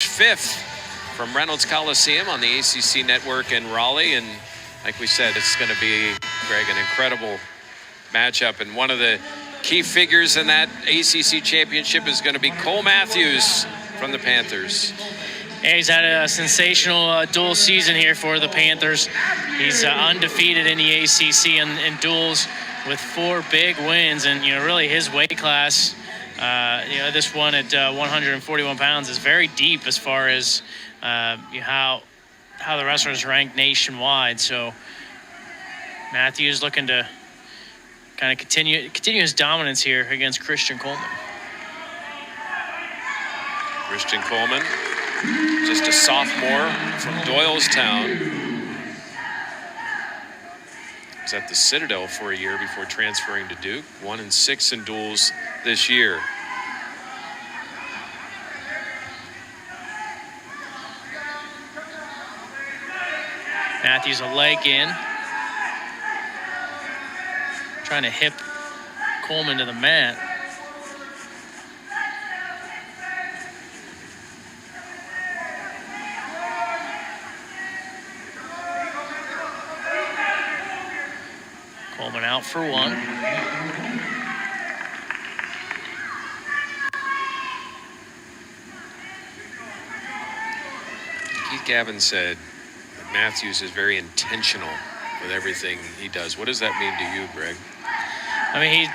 5th from Reynolds Coliseum on the ACC Network in Raleigh. And like we said, it's going to be, Greg, an incredible matchup. And one of the key figures in that ACC championship is going to be Cole Matthews from the Panthers. Yeah, he's had a sensational dual season here for the Panthers. He's undefeated in the ACC in duels with 4 big wins. And, really his weight class, this one at 141 pounds is very deep as far as how the wrestlers rank nationwide. So Matthews looking to kind of continue his dominance here against Christian Colman. Christian Colman, just a sophomore from Doylestown. Was at the Citadel for a year before transferring to Duke. 1-6 in duels this year. Matthews a leg in. Trying to hip Colman to the mat. Colman out for 1. Keith Gavin said that Matthews is very intentional with everything he does. What does that mean to you, Greg? I mean,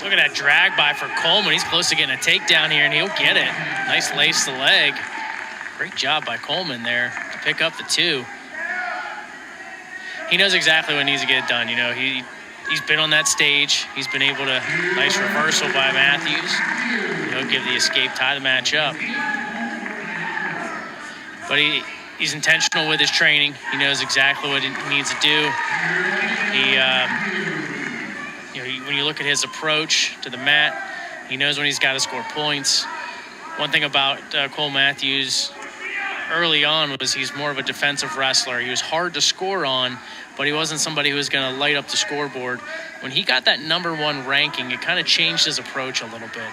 look at that drag by for Colman. He's close to getting a takedown here, and he'll get it. Nice lace to the leg. Great job by Colman there to pick up the 2. He knows exactly what needs to get done. He's been on that stage. He's been able to, nice reversal by Matthews. Give the escape, tie the match up. But he's intentional with his training. He knows exactly what he needs to do. When you look at his approach to the mat, he knows when he's got to score points. One thing about Cole Matthews early on was he's more of a defensive wrestler. He was hard to score on, but he wasn't somebody who was going to light up the scoreboard. When he got that #1 ranking, it kind of changed his approach a little bit.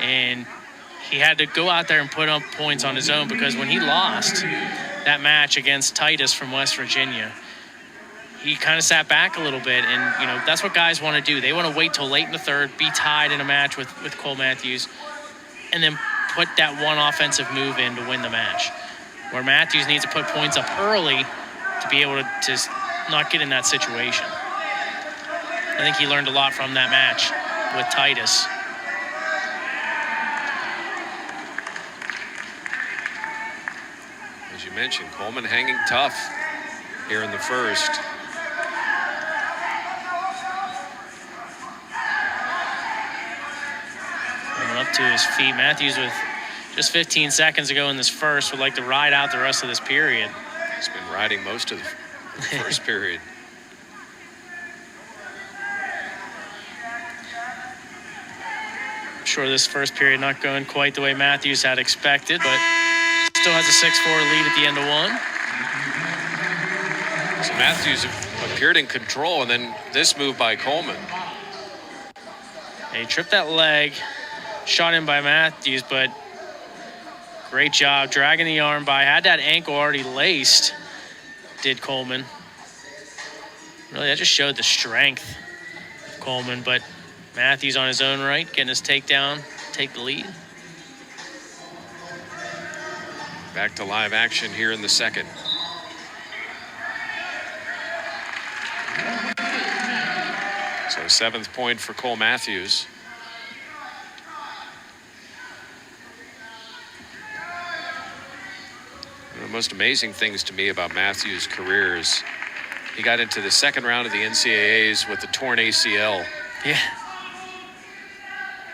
And he had to go out there and put up points on his own, because when he lost that match against Titus from West Virginia, he kind of sat back a little bit. And, that's what guys want to do. They want to wait till late in the third, be tied in a match with Cole Matthews, and then put that one offensive move in to win the match. Where Matthews needs to put points up early to be able to not get in that situation. I think he learned a lot from that match with Titus. As you mentioned, Colman hanging tough here in the first. Coming up to his feet. Matthews, with just 15 seconds ago in this first, would like to ride out the rest of this period. He's been riding most of the first period. I'm sure this first period not going quite the way Matthews had expected, but still has a 6-4 lead at the end of 1. So Matthews appeared in control, and then this move by Colman. He tripped that leg, shot in by Matthews, but great job dragging the arm by. Had that ankle already laced, did Colman. Really, that just showed the strength of Colman, but Matthews on his own right, getting his takedown, take the lead. Back to live action here in the second. So 7th point for Cole Matthews. One of the most amazing things to me about Matthews' career is he got into the second round of the NCAAs with a torn ACL. Yeah.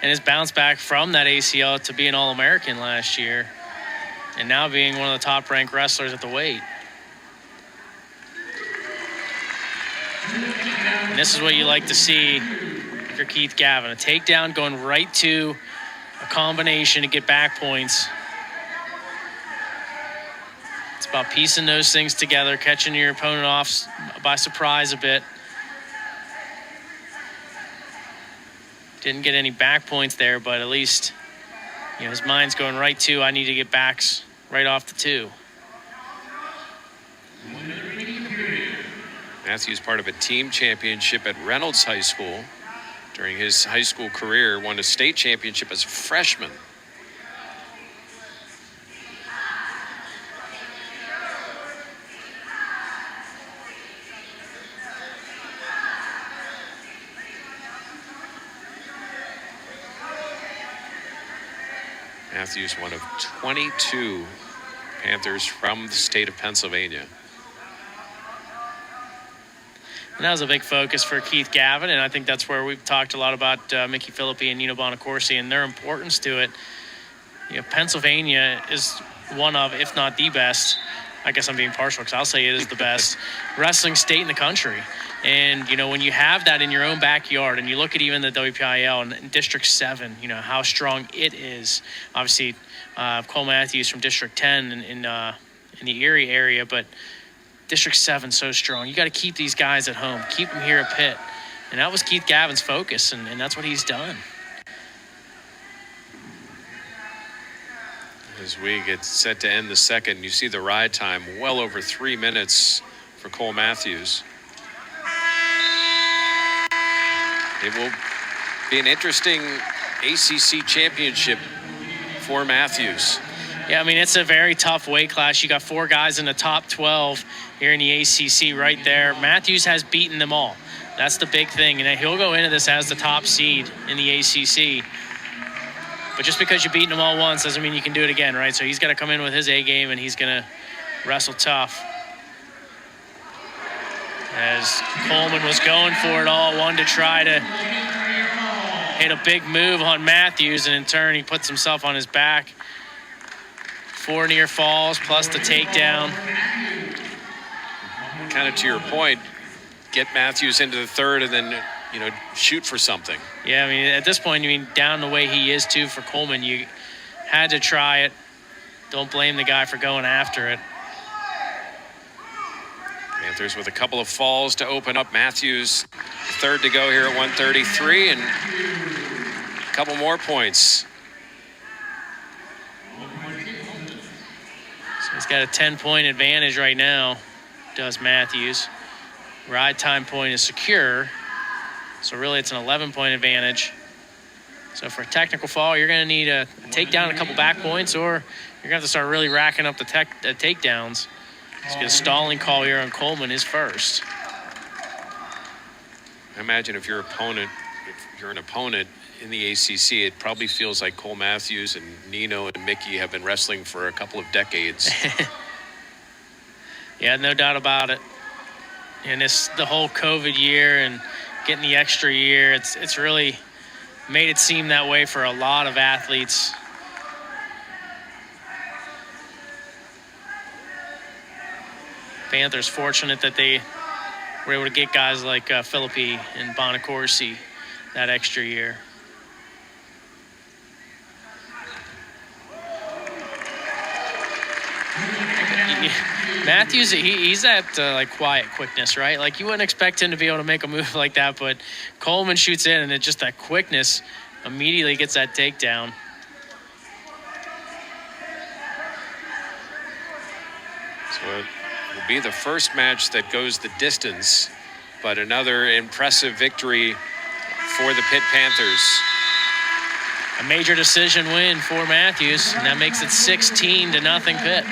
And his bounce back from that ACL to be an All-American last year, and now being one of the top-ranked wrestlers at the weight. And this is what you like to see for Keith Gavin. A takedown going right to a combination to get back points. It's about piecing those things together, catching your opponent off by surprise a bit. Didn't get any back points there, but at least his mind's going right to, I need to get backs right off the 2. Matthews part of a team championship at Reynolds High School. During his high school career, won a state championship as a freshman. Matthews, one of 22 Panthers from the state of Pennsylvania. And that was a big focus for Keith Gavin, and I think that's where we've talked a lot about Mickey Philippi and Nino Bonacorsi and their importance to it. Pennsylvania is one of, if not the best, I guess I'm being partial because I'll say it is the best wrestling state in the country. And, when you have that in your own backyard and you look at even the WPIL and District 7, how strong it is. Obviously, Cole Matthews from District 10 in the Erie area, but District 7 so strong. You got to keep these guys at home. Keep them here at Pitt. And that was Keith Gavin's focus, and that's what he's done. As we get set to end the second, you see the ride time well over 3 minutes for Cole Matthews. It will be an interesting ACC championship for Matthews. Yeah, it's a very tough weight class. You got 4 guys in the top 12 here in the ACC right there. Matthews has beaten them all. That's the big thing. And he'll go into this as the top seed in the ACC. But just because you've beaten them all once doesn't mean you can do it again, right? So he's got to come in with his A game, and he's going to wrestle tough. As Colman was going for it all, wanted to try to hit a big move on Matthews, and in turn he puts himself on his back. 4 near falls plus the takedown. Kind of to your point, get Matthews into the third and then, shoot for something. Yeah, at this point, down the way he is too for Colman, you had to try it. Don't blame the guy for going after it. Panthers with a couple of falls to open up. Matthews, third to go here at 133, and a couple more points. So he's got a 10-point advantage right now, does Matthews. Ride time point is secure, so really it's an 11-point advantage. So for a technical fall, you're going to need a takedown, a couple back points, or you're going to have to start really racking up the takedowns. Let's get a stalling call here on Colman, his first. I imagine if you're an opponent in the ACC, it probably feels like Cole Matthews and Nino and Mickey have been wrestling for a couple of decades. Yeah, no doubt about it. And the whole COVID year and getting the extra year, it's really made it seem that way for a lot of athletes. Panthers fortunate that they were able to get guys like Philippi and Bonacorsi that extra year. Matthews, he's that quiet quickness, right? Like you wouldn't expect him to be able to make a move like that, but Colman shoots in, and it just that quickness immediately gets that takedown. So it will be the first match that goes the distance, but another impressive victory for the Pitt Panthers. A major decision win for Matthews, and that makes it 16-0 Pitt.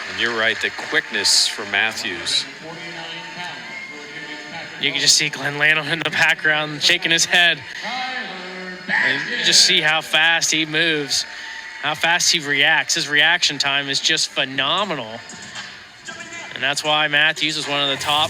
And you're right, the quickness for Matthews. You can just see Glenn Lanham in the background shaking his head. And you just see how fast he moves, how fast he reacts. His reaction time is just phenomenal. And that's why Matthews is one of the top